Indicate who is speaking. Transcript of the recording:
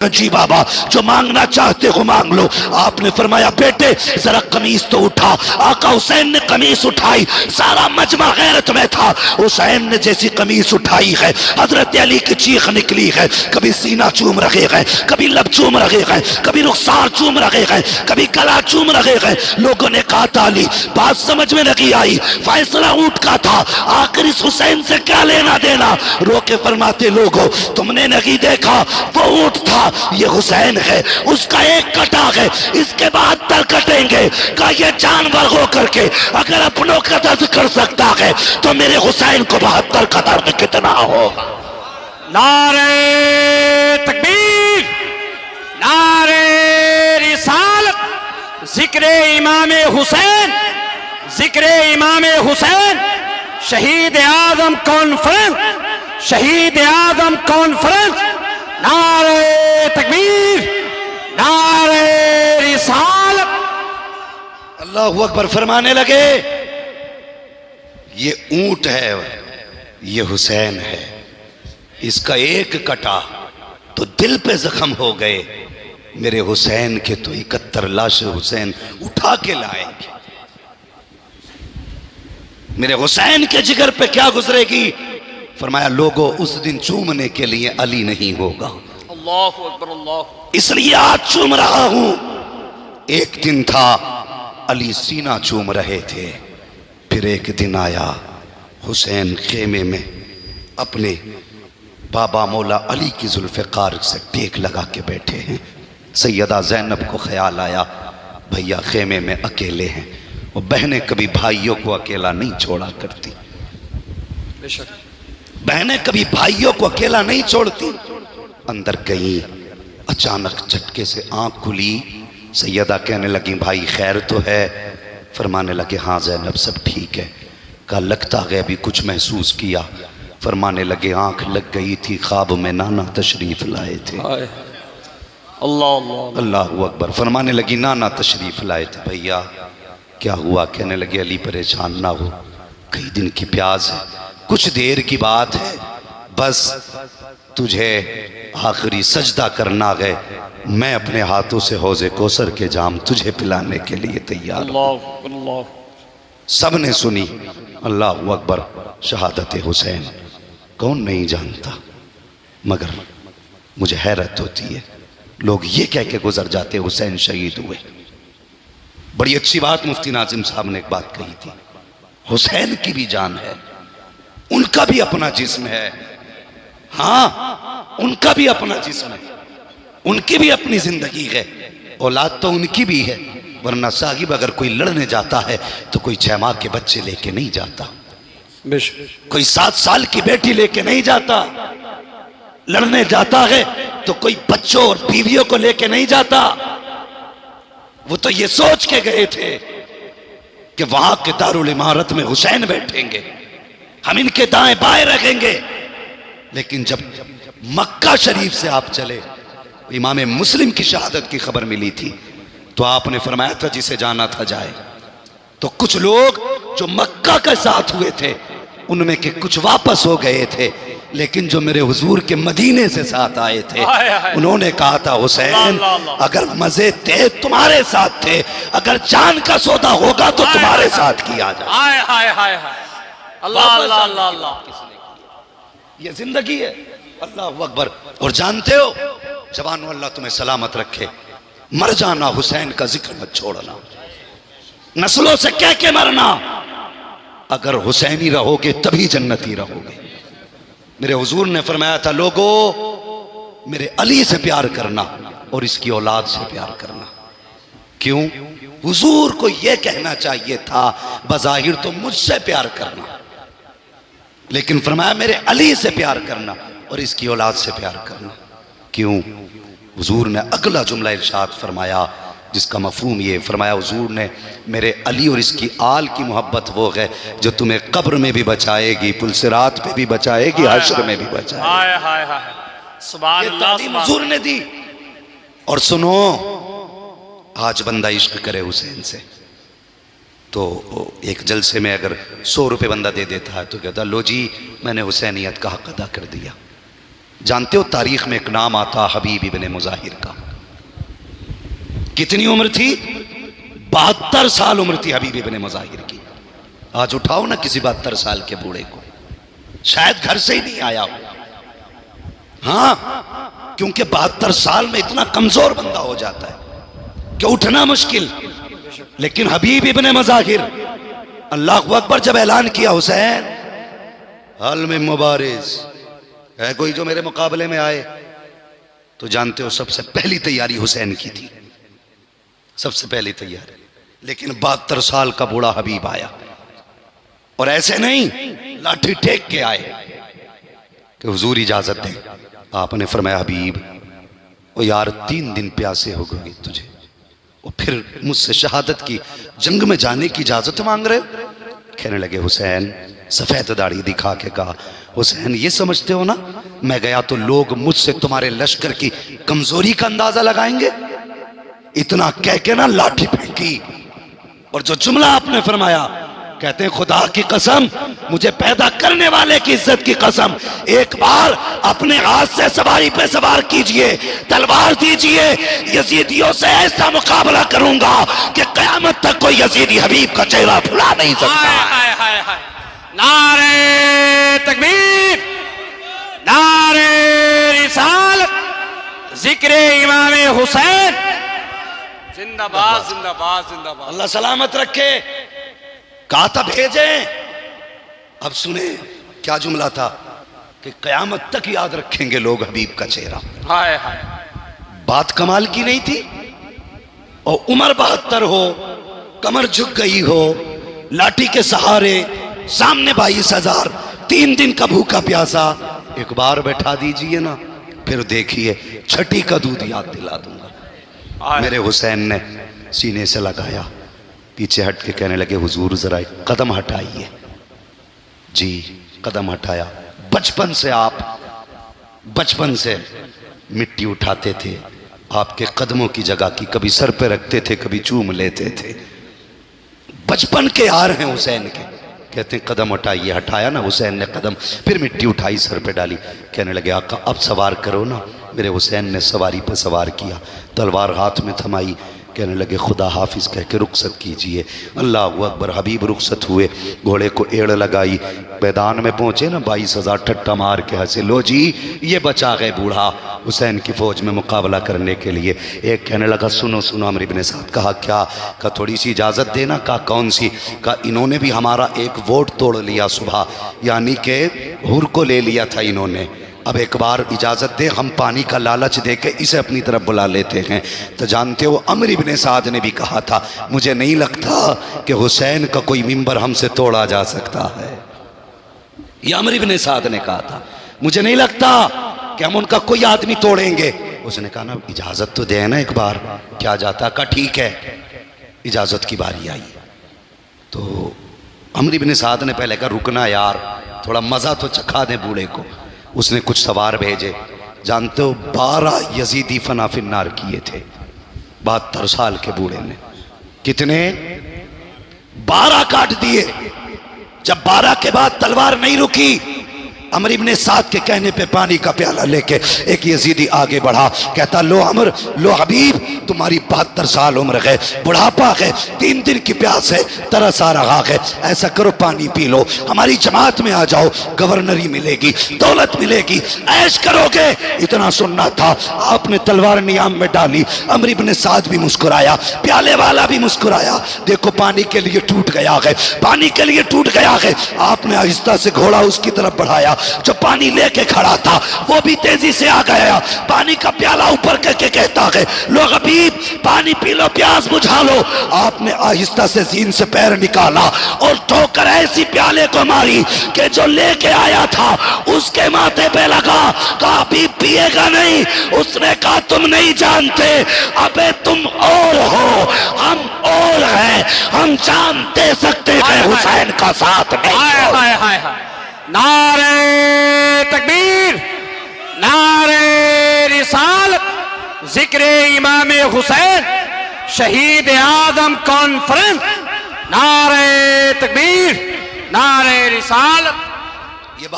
Speaker 1: جی بابا جو مانگنا چاہتے ہو مانگ لو۔ آپ نے فرمایا بیٹے ذرا قمیص تو اٹھا۔ آقا حسین نے قمیص اٹھائی، سارا مجمع غیرت میں تھا۔ حسین نے جیسی قمیص اٹھائی ہے حضرت علی کی چیخ نکلی ہے، کبھی سینہ چوم رہے ہیں، کبھی لب چوم رہے ہیں، کبھی رخسار چوم رہے ہیں، کبھی گلا چوم رہے ہیں۔ لوگوں نے کہا علی بات سمجھ میں نہیں آئی، فیصلہ اونٹ کا تھا، آخر اس حسین سے کیا لینا دینا؟ رو کے فرماتے لوگو تم نے نہیں دیکھا وہ اونٹ تھا، یہ حسین ہے، اس کا ایک کٹا ہے، اس کے بعد تر کٹیں گے۔ کہ یہ جانور ہو کر کے اگر اپنوں کا درد کر سکتا ہے تو میرے حسین کو 72 کا درد کتنا ہوگا؟
Speaker 2: نعرہ تکبیر، نعرہ رسالت، ذکر امام حسین، ذکر امام حسین، شہید اعظم کانفرنس، شہید اعظم کانفرنس، نعرہ تکبیر، نعرہ رسالت۔
Speaker 1: اللہ اکبر فرمانے لگے یہ اونٹ ہے، یہ حسین ہے، اس کا ایک کٹا تو دل پہ زخم ہو گئے، میرے حسین کے تو 71 لاش حسین اٹھا کے لائیں گے۔ میرے حسین کے جگر پہ کیا گزرے گی؟ فرمایا لوگوں اس دن چومنے کے لیے علی نہیں ہوگا،
Speaker 2: اللہ اکبر، اللہ
Speaker 1: اس لیے آج چوم رہا ہوں۔ ایک دن تھا علی سینہ چوم رہے تھے، پھر ایک دن آیا حسین خیمے میں اپنے بابا مولا علی کی ذوالفقار سے ٹیک لگا کے بیٹھے ہیں۔ سیدہ زینب کو خیال آیا بھیا خیمے میں اکیلے ہیں، وہ بہنیں کبھی بھائیوں کو اکیلا نہیں چھوڑا کرتی،
Speaker 2: بے شک
Speaker 1: بہنیں کبھی بھائیوں کو اکیلا نہیں چھوڑتی۔ اندر گئیں، اچانک جھٹکے سے آنکھ کھلی، سیدہ کہنے لگیں بھائی خیر تو ہے؟ فرمانے لگے ہاں زینب سب ٹھیک ہے۔ کہا لگتا ہے ابھی کچھ محسوس کیا؟ فرمانے لگے آنکھ لگ گئی تھی، خواب میں نانا تشریف لائے تھے۔
Speaker 2: اللہ اللہ
Speaker 1: اللہ اکبر۔ فرمانے لگی نانا تشریف لائے تھے، بھیا کیا ہوا؟ کہنے لگے علی پریشان نہ ہو، کئی دن کی پیاس ہے، کچھ دیر کی بات ہے، بس تجھے آخری سجدہ کرنا ہے، میں اپنے ہاتھوں سے حوض کوثر کے جام تجھے پلانے کے لیے تیار ہوں۔
Speaker 2: اللہ اللہ۔
Speaker 1: سب نے سنی اللہ اکبر شہادت حسین، کون نہیں جانتا، مگر مجھے حیرت ہوتی ہے لوگ یہ کہہ کے گزر جاتے حسین شہید ہوئے۔ بڑی اچھی بات مفتی ناظم صاحب نے ایک بات کہی تھی، حسین کی بھی جان ہے، ان کا بھی اپنا جسم ہے، ہاں ان کا بھی اپنا جسم ہے، ان کی بھی اپنی زندگی ہے، اولاد تو ان کی بھی ہے، ورنہ صاحب اگر کوئی لڑنے جاتا ہے تو کوئی 6 ماہ کے بچے لے کے نہیں جاتا، کوئی 7 سال کی بیٹی لے کے نہیں جاتا، لڑنے جاتا ہے تو کوئی بچوں اور بیویوں کو لے کے نہیں جاتا۔ وہ تو یہ سوچ کے گئے تھے کہ وہاں کے دارالعمارت میں حسین بیٹھیں گے، ہم ان کے دائیں بائیں رکھیں گے، لیکن جب مکہ شریف سے آپ چلے، امام مسلم کی شہادت کی خبر ملی تھی تو آپ نے فرمایا تھا جسے جانا تھا جائے، تو کچھ لوگ جو مکہ کے ساتھ ہوئے تھے ان میں کہ کچھ واپس ہو گئے تھے، لیکن جو میرے حضور کے مدینے سے ساتھ آئے تھے انہوں نے کہا تھا حسین اگر مزے تھے تمہارے ساتھ تھے، اگر جان کا سودا ہوگا تو تمہارے ساتھ کیا جائے۔
Speaker 2: اللہ اللہ اللہ اللہ۔
Speaker 1: یہ زندگی ہے، اللہ اکبر۔ اور جانتے ہو جوانو اللہ تمہیں سلامت رکھے، مر جانا حسین کا ذکر مت چھوڑنا، نسلوں سے کہہ کے مرنا، اگر حسینی رہو گے تبھی جنتی رہو گے۔ میرے حضور نے فرمایا تھا لوگو میرے علی سے پیار کرنا اور اس کی اولاد سے پیار کرنا۔ کیوں؟ حضور کو یہ کہنا چاہیے تھا بظاہر تو مجھ سے پیار کرنا، لیکن فرمایا میرے علی سے پیار کرنا اور اس کی اولاد سے پیار کرنا۔ کیوں؟ حضور نے اگلا جملہ ارشاد فرمایا جس کا مفہوم یہ فرمایا، حضور نے میرے علی اور اس کی آل کی محبت وہ ہے جو تمہیں قبر میں بھی بچائے گی، پلسرات پہ بھی بچائے گی، حشر میں بھی بچائے گی۔
Speaker 2: سبحان
Speaker 1: یہ
Speaker 2: اللہ،
Speaker 1: تعلیم حضور نے دی۔ اور سنو آج بندہ عشق کرے حسین سے تو ایک جلسے میں اگر 100 روپے بندہ دے دیتا ہے تو کہتا لو جی میں نے حسینیت کا حق ادا کر دیا، جانتے ہو تاریخ میں ایک نام آتا حبیب ابن مظاہر کا. کتنی عمر تھی؟ 72 سال عمر تھی حبیب ابن مظاہر کی. آج اٹھاؤ نا کسی 72 سال کے بوڑھے کو، شاید گھر سے ہی نہیں آیا ہو. ہاں، کیونکہ 72 سال میں اتنا کمزور بندہ ہو جاتا ہے کہ اٹھنا مشکل. لیکن حبیب ابن مظاہر، اللہ اکبر، جب اعلان کیا حسین حل میں مبارز ہے کوئی جو میرے مقابلے میں آئے، تو جانتے ہو سب سے پہلی تیاری حسین کی تھی، سب سے پہلی تیاری. لیکن 72 سال کا بوڑھا حبیب آیا، اور ایسے نہیں لاٹھی ٹیک کے آئے کہ حضور اجازت دیں. آپ نے فرمایا حبیب، او یار 3 دن پیاسے ہو گئے تجھے، اور پھر مجھ سے شہادت کی جنگ میں جانے کی اجازت مانگ رہے ہو؟ کہنے لگے حسین، سفید داڑھی دکھا کے کہا، حسین یہ سمجھتے ہو نا میں گیا تو لوگ مجھ سے تمہارے لشکر کی کمزوری کا اندازہ لگائیں گے؟ اتنا کہہ کے نا لاٹھی پھینکی، اور جو جملہ آپ نے فرمایا، کہتے ہیں خدا کی قسم، مجھے پیدا کرنے والے کی عزت کی قسم، ایک بار اپنے ہاتھ سے سواری پہ سوار کیجئے، تلوار دیجئے، یزیدیوں سے ایسا مقابلہ کروں گا کہ قیامت تک کوئی یزیدی حبیب کا چہرہ بھلا نہیں سکتا.
Speaker 2: نعرہ تکبیر، نعرہ رسالت، ذکر امام حسین، زندہ باد زندہ باد زندہ باد.
Speaker 1: اللہ سلامت رکھے. کہا تھا بھیجیں. اب سنیں کیا جملہ تھا کہ قیامت تک یاد رکھیں گے لوگ حبیب کا چہرہ.
Speaker 2: ہائے ہائے،
Speaker 1: بات کمال کی نہیں تھی؟ اور عمر 72 ہو، کمر جھک گئی ہو، لاٹھی کے سہارے، سامنے 22,000، 3 دن کا بھوکا پیاسا. ایک بار بیٹھا دیجئے نا، پھر دیکھیے چھٹی کا دودھ یاد دلا دوں گا. میرے حسین نے سینے سے لگایا، پیچھے ہٹ کے کہنے لگے حضور ذرا ایک قدم ہٹائیے. جی قدم ہٹایا. بچپن سے مٹی اٹھاتے تھے، آپ کے قدموں کی جگہ کی کبھی سر پہ رکھتے تھے، کبھی چوم لیتے تھے. بچپن کے یار ہیں حسین کے. کہتے ہیں قدم ہٹائیے. ہٹایا نا حسین نے قدم، پھر مٹی اٹھائی سر پہ ڈالی. کہنے لگے آقا اب سوار کرو نا. میرے حسین نے سواری پہ سوار کیا، تلوار ہاتھ میں تھمائی. کہنے لگے خدا حافظ کہہ کے رخصت کیجئے. اللہ اکبر. حبیب رخصت ہوئے، گھوڑے کو ایڑ لگائی، میدان میں پہنچے نا 22,000 ٹھٹا مار کے ہنسے. لو جی یہ بچا گئے بوڑھا حسین کی فوج میں مقابلہ کرنے کے لیے. ایک کہنے لگا سنو سنو. عمر بن سعد. کہا کیا؟ کہا تھوڑی سی اجازت دینا. کہا کون سی؟ کہا انہوں نے بھی ہمارا ایک ووٹ توڑ لیا صبح، یعنی کہ حر کو لے لیا تھا انہوں نے. اب ایک بار اجازت دے، ہم پانی کا لالچ دے کے اسے اپنی طرف بلا لیتے ہیں. تو جانتے ہو عمر بن سعد نے بھی کہا تھا مجھے نہیں لگتا کہ حسین کا کوئی ممبر ہم سے توڑا جا سکتا ہے. یہ عمر بن سعد نے کہا تھا مجھے نہیں لگتا کہ ہم ان کا کوئی آدمی توڑیں گے. اس نے کہا نا اجازت تو دے نا ایک بار. کیا جاتا؟ کہا ٹھیک ہے. اجازت کی باری آئی تو عمر بن سعد نے پہلے کہا رکنا یار، تھوڑا مزہ تو چکھا دیں بوڑھے کو. اس نے کچھ سوار بھیجے. جانتے ہو 12 یزیدی فنا فی النار کیے تھے 72 سال کے بوڑھے نے. کتنے؟ 12 کاٹ دیے. جب 12 کے بعد تلوار نہیں رکی، عمر ابن سعد کے کہنے پہ پانی کا پیالہ لے کے ایک یزیدی آگے بڑھا. کہتا لو عمر، لو حبیب، تمہاری 72 سال عمر ہے، بڑھاپا ہے، 3 دن کی پیاس ہے، ترس آ رہا ہے، ایسا کرو پانی پی لو، ہماری جماعت میں آ جاؤ، گورنری ملے گی، دولت ملے گی، عیش کرو گے. اتنا سننا تھا. آپ نے تلوار نیام میں ڈالی. عمر ابن سعد بھی مسکرایا، پیالے والا بھی مسکرایا. دیکھو پانی کے لیے ٹوٹ گیا ہے، پانی کے لیے ٹوٹ گیا ہے. آپ نے آہستہ سے گھوڑا اس کی طرف بڑھایا. جو پانی لے کے کھڑا تھا وہ بھی تیزی سے آ گیا. پانی کا پیالہ اوپر کر کے کہتا ہے لو حبیب پانی پی لو، پیاس بجھا لو. آپ نے آہستہ سے زین سے پیر نکالا اور ٹھوکر ایسی پیالے کو ماری کہ جو لے کے آیا تھا اس کے ماتھے پہ لگا. کہا حبیب پیے گا نہیں. اس نے کہا تم نہیں جانتے، ابے تم اور ہو، ہم اور ہیں، ہم جان دے سکتے ہیں حسین کا ساتھ نہیں.
Speaker 2: نعرہ تکبیر، نعرہ رسالت، ذکر امام حسین، شہید اعظم کانفرنس. نعرہ تکبیر، نعرہ رسالت.
Speaker 1: یہ بات